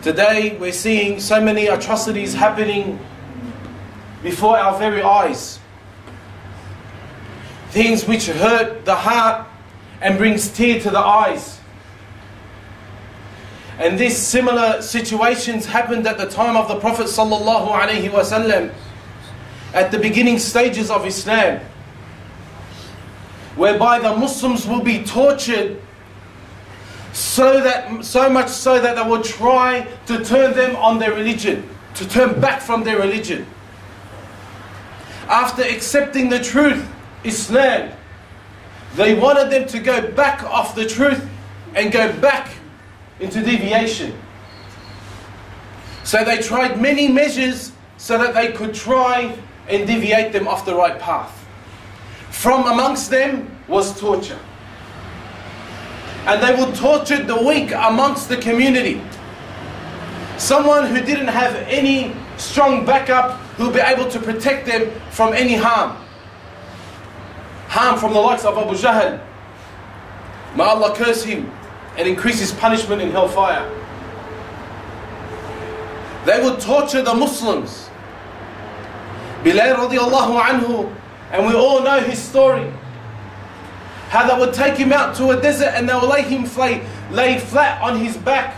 Today we're seeing so many atrocities happening before our very eyes. Things which hurt the heart and brings tears to the eyes. And these similar situations happened at the time of the Prophet sallallahu alaihi wasallam, at the beginning stages of Islam, whereby the Muslims will be tortured so much so that they will try to turn them on their religion, to turn back from their religion. After accepting the truth, Islam, they wanted them to go back off the truth and go back into deviation. So they tried many measures so that they could try and deviate them off the right path. From amongst them was torture. And they would torture the weak amongst the community. Someone who didn't have any strong backup who would be able to protect them from any harm. Harm from the likes of Abu Jahl. May Allah curse him and increase his punishment in hellfire. They would torture the Muslims. Bilal radiallahu anhu, and we all know his story. How they would take him out to a desert and they would lay him lay flat on his back.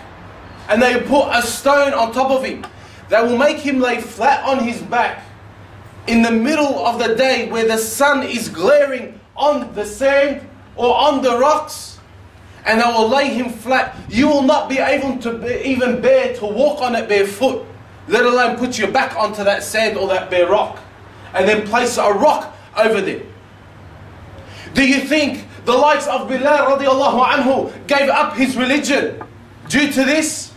And they would put a stone on top of him. They will make him lay flat on his back in the middle of the day where the sun is glaring on the sand or on the rocks. And they will lay him flat. You will not be able to even bear to walk on it barefoot, let alone put your back onto that sand or that bare rock. And then place a rock over them. Do you think the likes of Bilal radiallahu anhu gave up his religion due to this?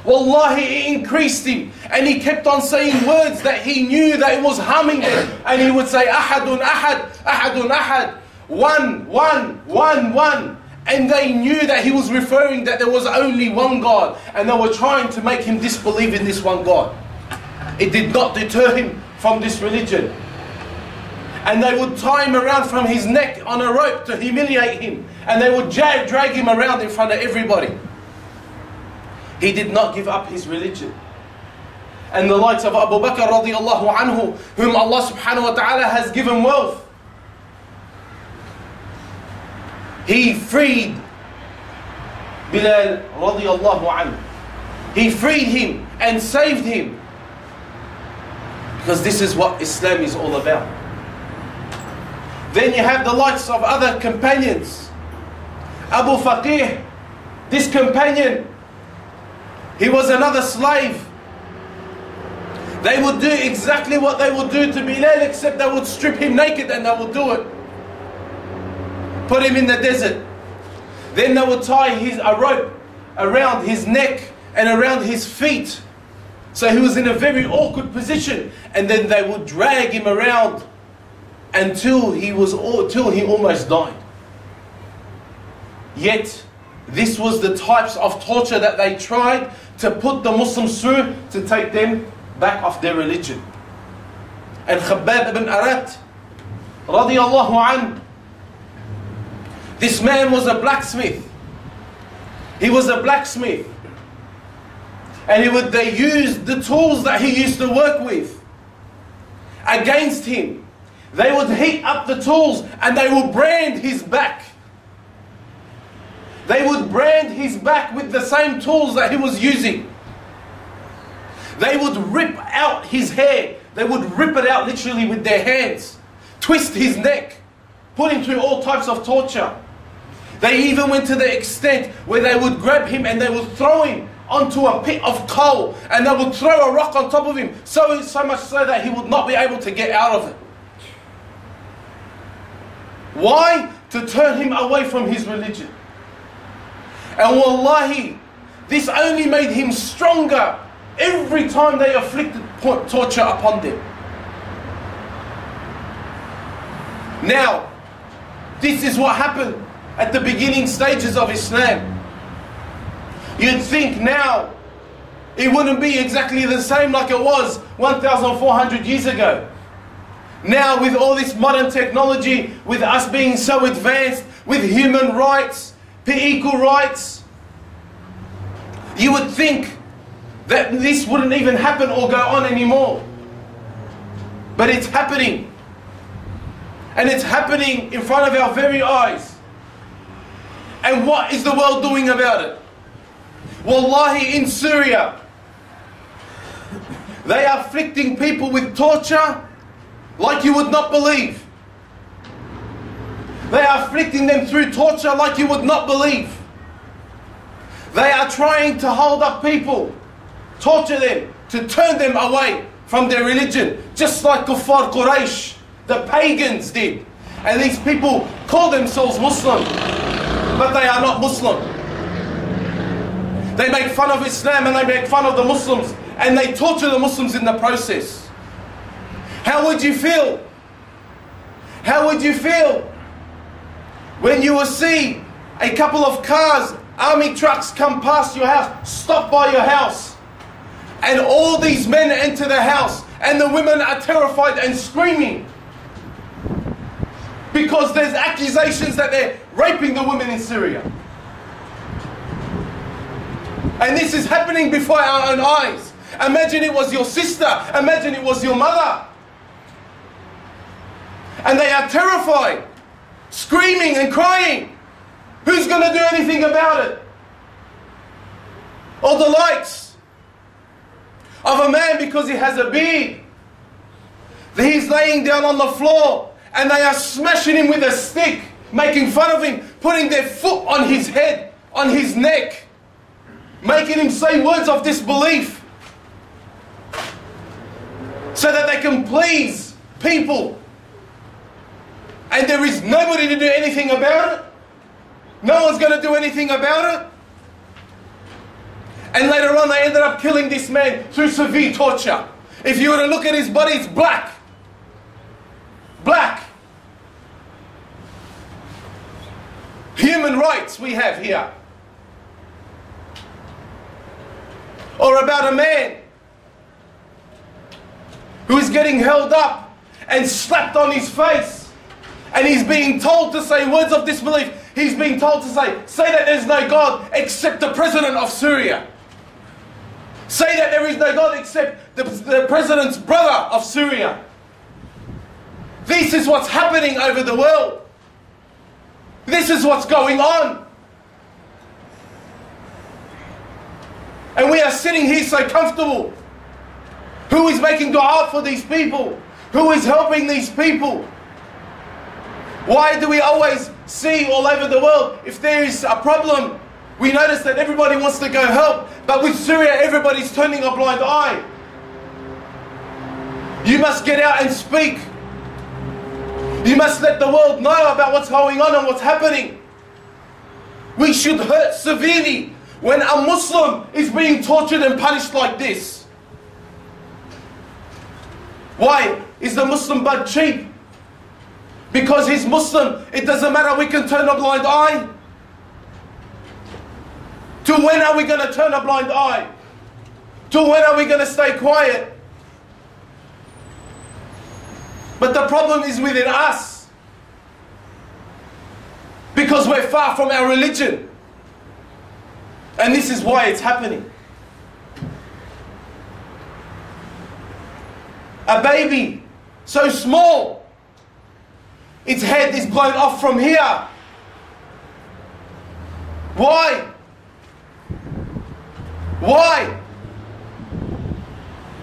Wallahi, it increased him. And he kept on saying words that he knew that it was harming them. And he would say, Ahadun ahad, Ahadun ahad. One, one, one, one. And they knew that he was referring that there was only one God. And they were trying to make him disbelieve in this one God. It did not deter him from this religion. And they would tie him around from his neck on a rope to humiliate him. And they would drag him around in front of everybody. He did not give up his religion. And the likes of Abu Bakr radiallahu anhu, whom Allah subhanahu wa ta'ala has given wealth, he freed Bilal radiallahu anhu. He freed him and saved him. Because this is what Islam is all about. Then you have the likes of other companions. Abu Faqih, this companion, he was another slave. They would do exactly what they would do to Bilal, except they would strip him naked and they would do it. Put him in the desert. Then they would tie a rope around his neck and around his feet. So he was in a very awkward position. And then they would drag him around until he almost died. Yet, this was the types of torture that they tried to put the Muslims through to take them back off their religion. And Khabbab ibn Arat, radiallahu anhu, this man was a blacksmith. He was a blacksmith. And they used the tools that he used to work with against him. They would heat up the tools and they would brand his back. They would brand his back with the same tools that he was using. They would rip out his hair. They would rip it out literally with their hands. Twist his neck. Put him through all types of torture. They even went to the extent where they would grab him and they would throw him onto a pit of coal. And they would throw a rock on top of him. So much so that he would not be able to get out of it. Why? To turn him away from his religion. And wallahi, this only made him stronger every time they inflicted torture upon them. Now, this is what happened at the beginning stages of Islam. You'd think now it wouldn't be exactly the same like it was 1,400 years ago. Now with all this modern technology, with us being so advanced, with human rights, equal rights, You would think that this wouldn't even happen or go on anymore. But it's happening. And it's happening in front of our very eyes. And what is the world doing about it? Wallahi, in Syria, they are afflicting people with torture like you would not believe. They are afflicting them through torture like you would not believe. They are trying to hold up people, torture them, to turn them away from their religion, just like Kuffar Quraysh, the pagans did. And these people call themselves Muslim, but they are not Muslim. They make fun of Islam and they make fun of the Muslims, and they torture the Muslims in the process. How would you feel? How would you feel when you will see a couple of cars, army trucks come past your house, stop by your house, and all these men enter the house, and the women are terrified and screaming because there's accusations that they're raping the women in Syria? And this is happening before our own eyes. Imagine it was your sister. Imagine it was your mother. And they are terrified, screaming and crying. Who's going to do anything about it? Or the likes of a man, because he has a beard, he's laying down on the floor and they are smashing him with a stick, making fun of him, putting their foot on his head, on his neck, making him say words of disbelief so that they can please people. And there is nobody to do anything about it. No one's going to do anything about it. And later on they ended up killing this man through severe torture. If you were to look at his body, it's black. Black. Human rights we have here. Or about a man who is getting held up and slapped on his face, and he's being told to say words of disbelief. He's being told to say that there's no God except the president of Syria. Say that there is no God except the president's brother of Syria. This is what's happening over the world. This is what's going on. And we are sitting here so comfortable. Who is making dua for these people? Who is helping these people? Why do we always see all over the world, if there is a problem, we notice that everybody wants to go help, but with Syria everybody's turning a blind eye? You must get out and speak. You must let the world know about what's going on and what's happening. We should hurt severely when a Muslim is being tortured and punished like this. Why? Is the Muslim blood cheap? Because he's Muslim, it doesn't matter, we can turn a blind eye? To when are we going to turn a blind eye? To when are we going to stay quiet? But the problem is within us. Because we're far from our religion. And this is why it's happening. A baby, so small, its head is blown off from here. Why? Why?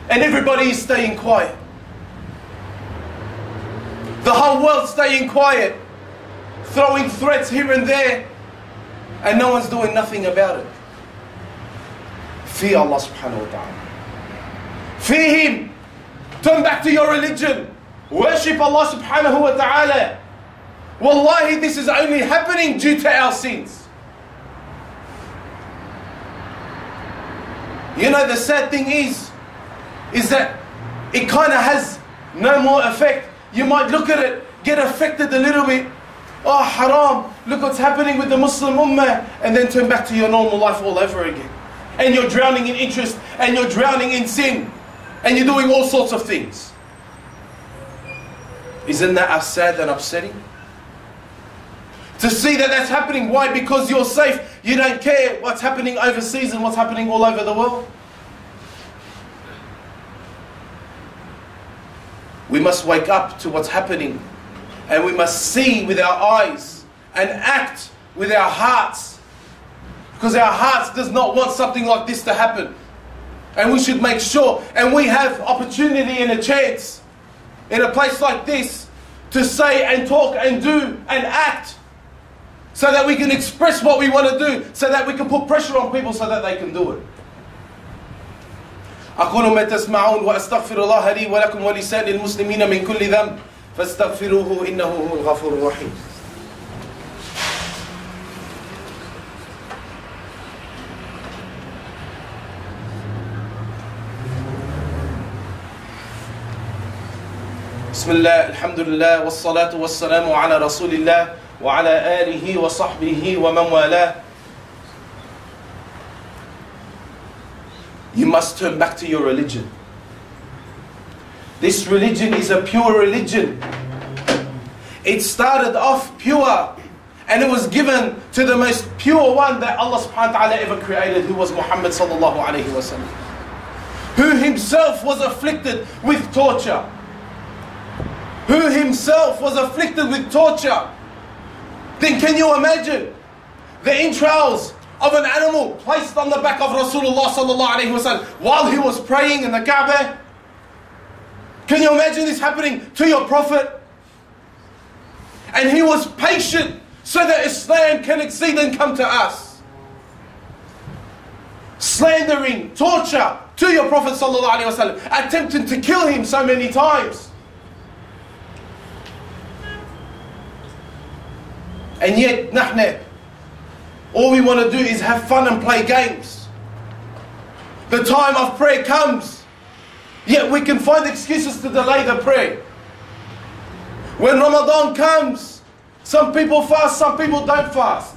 And everybody is staying quiet. The whole world staying quiet, throwing threats here and there, and no one's doing nothing about it. Fear Allah subhanahu wa ta'ala. Fear Him. Turn back to your religion. Worship Allah subhanahu wa ta'ala. Wallahi, this is only happening due to our sins. You know, the sad thing is that it kind of has no more effect. You might look at it, get affected a little bit. Oh, haram, look what's happening with the Muslim ummah. And then turn back to your normal life all over again. And you're drowning in interest, and you're drowning in sin, and you're doing all sorts of things. Isn't that sad and upsetting? To see that that's happening. Why? Because you're safe. You don't care what's happening overseas and what's happening all over the world. We must wake up to what's happening. And we must see with our eyes and act with our hearts. Because our hearts does not want something like this to happen. And we should make sure. And we have opportunity and a chance in a place like this to say and talk and do and act. So that we can express what we want to do. So that we can put pressure on people so that they can do it. أقول ما تسمعون وأستغفر الله لي ولكم ولسائر المسلمين من كل ذنب فاستغفروه إنه هو الغفور الرحيم. بسم الله الحمد لله والصلاة والسلام على رسول الله وعلى آله وصحبه ومن والاه. You must turn back to your religion. This religion is a pure religion. It started off pure and it was given to the most pure one that Allah subhanahu wa ta'ala ever created, who was Muhammad sallallahu alayhi wa sallam, who himself was afflicted with torture. Who himself was afflicted with torture. Then can you imagine the entrails of an animal placed on the back of Rasulullah sallallahu alayhi wa sallam while he was praying in the Kaaba? Can you imagine this happening to your Prophet? And he was patient so that Islam can exceed and come to us. Slandering, torture to your Prophet sallallahu alayhi wa sallam, attempting to kill him so many times. And yet, nahne, all we want to do is have fun and play games. The time of prayer comes, yet we can find excuses to delay the prayer. When Ramadan comes, some people fast, some people don't fast.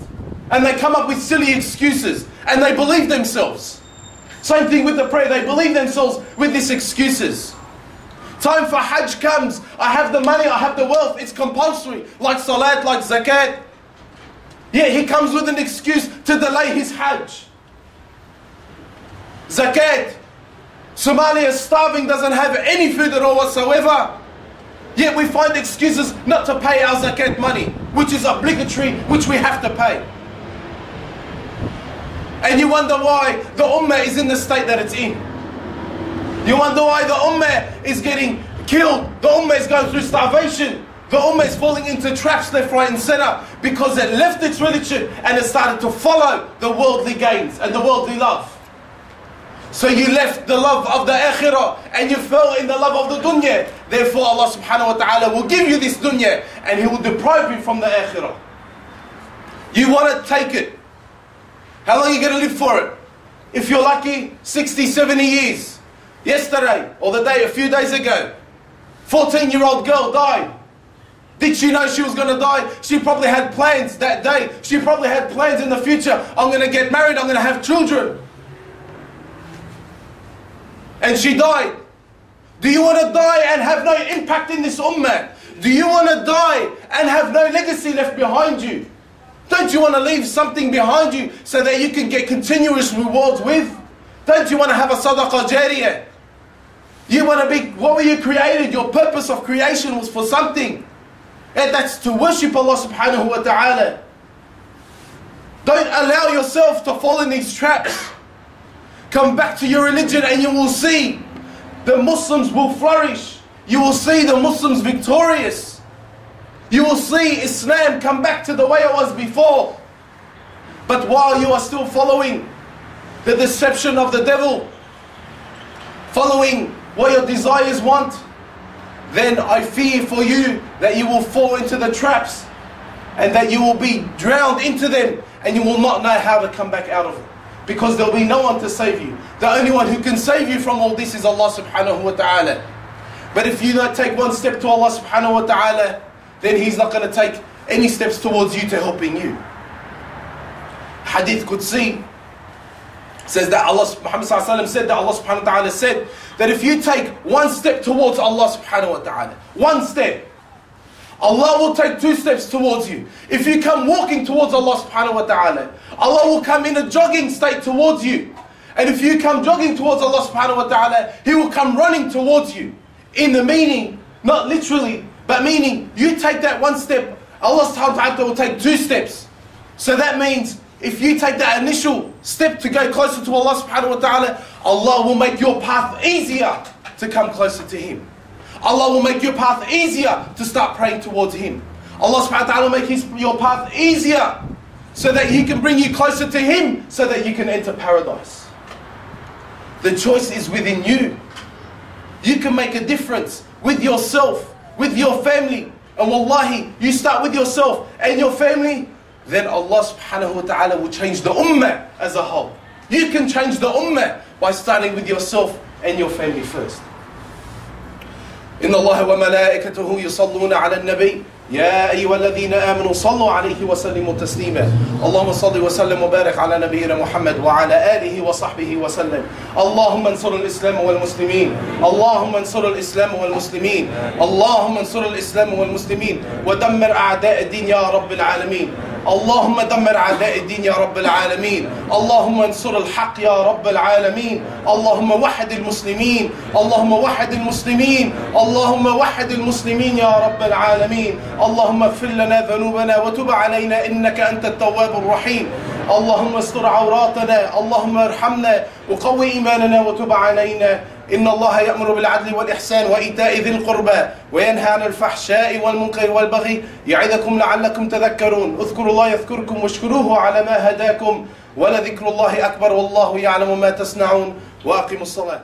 And they come up with silly excuses. And they believe themselves. Same thing with the prayer, they believe themselves with these excuses. Time for Hajj comes, I have the money, I have the wealth, it's compulsory. Like Salat, like Zakat. Yeah, he comes with an excuse to delay his Hajj. Zakat. Somalia is starving, doesn't have any food at all whatsoever. Yet we find excuses not to pay our Zakat money, which is obligatory, which we have to pay. And you wonder why the Ummah is in the state that it's in. You wonder why the Ummah is getting killed. The Ummah is going through starvation. The Ummah is falling into traps left, right and center because it left its religion and it started to follow the worldly gains and the worldly love. So you left the love of the akhirah and you fell in the love of the dunya. Therefore Allah subhanahu wa ta'ala will give you this dunya and He will deprive you from the akhirah. You want to take it. How long are you going to live for it? If you're lucky, 60, 70 years. Yesterday or the day, a few days ago, 14-year-old girl died. Did she know she was going to die? She probably had plans that day. She probably had plans in the future. I'm going to get married. I'm going to have children. And she died. Do you want to die and have no impact in this ummah? Do you want to die and have no legacy left behind you? Don't you want to leave something behind you so that you can get continuous rewards with? Don't you want to have a sadaqah jariyah? You want to be, what were you created? Your purpose of creation was for something. And that's to worship Allah subhanahu wa ta'ala. Don't allow yourself to fall in these traps. Come back to your religion and you will see the Muslims will flourish. You will see the Muslims victorious. You will see Islam come back to the way it was before. But while you are still following the deception of the devil, following what your desires want, then I fear for you that you will fall into the traps and that you will be drowned into them and you will not know how to come back out of it. Because there will be no one to save you. The only one who can save you from all this is Allah subhanahu wa ta'ala. But if you don't take one step to Allah subhanahu wa ta'ala, then He's not going to take any steps towards you to helping you. Hadith Qudsi says that Muhammad sallallahu alaihi wasallam said that Allah subhanahu wa ta'ala said that if you take one step towards Allah subhanahu wa ta'ala, one step, Allah will take 2 steps towards you. If you come walking towards Allah subhanahu wa ta'ala, Allah will come in a jogging state towards you. And if you come jogging towards Allah subhanahu wa ta'ala, He will come running towards you. In the meaning, not literally, but meaning, you take that 1 step, Allah subhanahu wa ta'ala will take 2 steps. So that means, if you take that initial step to go closer to Allah subhanahu wa ta'ala, Allah will make your path easier to come closer to Him. Allah will make your path easier to start praying towards Him. Allah subhanahu wa ta'ala will make your path easier so that He can bring you closer to Him, so that you can enter paradise. The choice is within you. You can make a difference with yourself, with your family. And wallahi, you start with yourself and your family, then Allah subhanahu wa ta'ala will change the ummah as a whole. You can change the ummah by starting with yourself and your family first. إن الله وملائكته يصلون على النبي يا أيها الذين آمنوا صلوا عليه وسلموا تسليما اللهم صل وسلم وبارك على نبينا محمد وعلى آله وصحبه وسلم اللهم انصر الإسلام والمسلمين اللهم انصر الإسلام والمسلمين اللهم انصر الإسلام والمسلمين ودمر أعداء الدين يا رب العالمين اللهم دمر أعداء الدين يا رب العالمين اللهم انصر الحق يا رب العالمين اللهم وحد المسلمين اللهم وحد المسلمين اللهم وحد المسلمين يا رب العالمين اللهم اغفر لنا ذنوبنا وتب علينا إنك أنت التواب الرحيم اللهم استر عوراتنا اللهم ارحمنا وقوي إيماننا وتب علينا إن الله يأمر بالعدل والإحسان وإيتاء ذي القربى وينهى عن الفحشاء والمنكر والبغي يعظكم لعلكم تذكرون اذكروا الله يذكركم واشكروه على ما هداكم ولذكر الله أكبر والله يعلم ما تصنعون وأقيموا الصلاة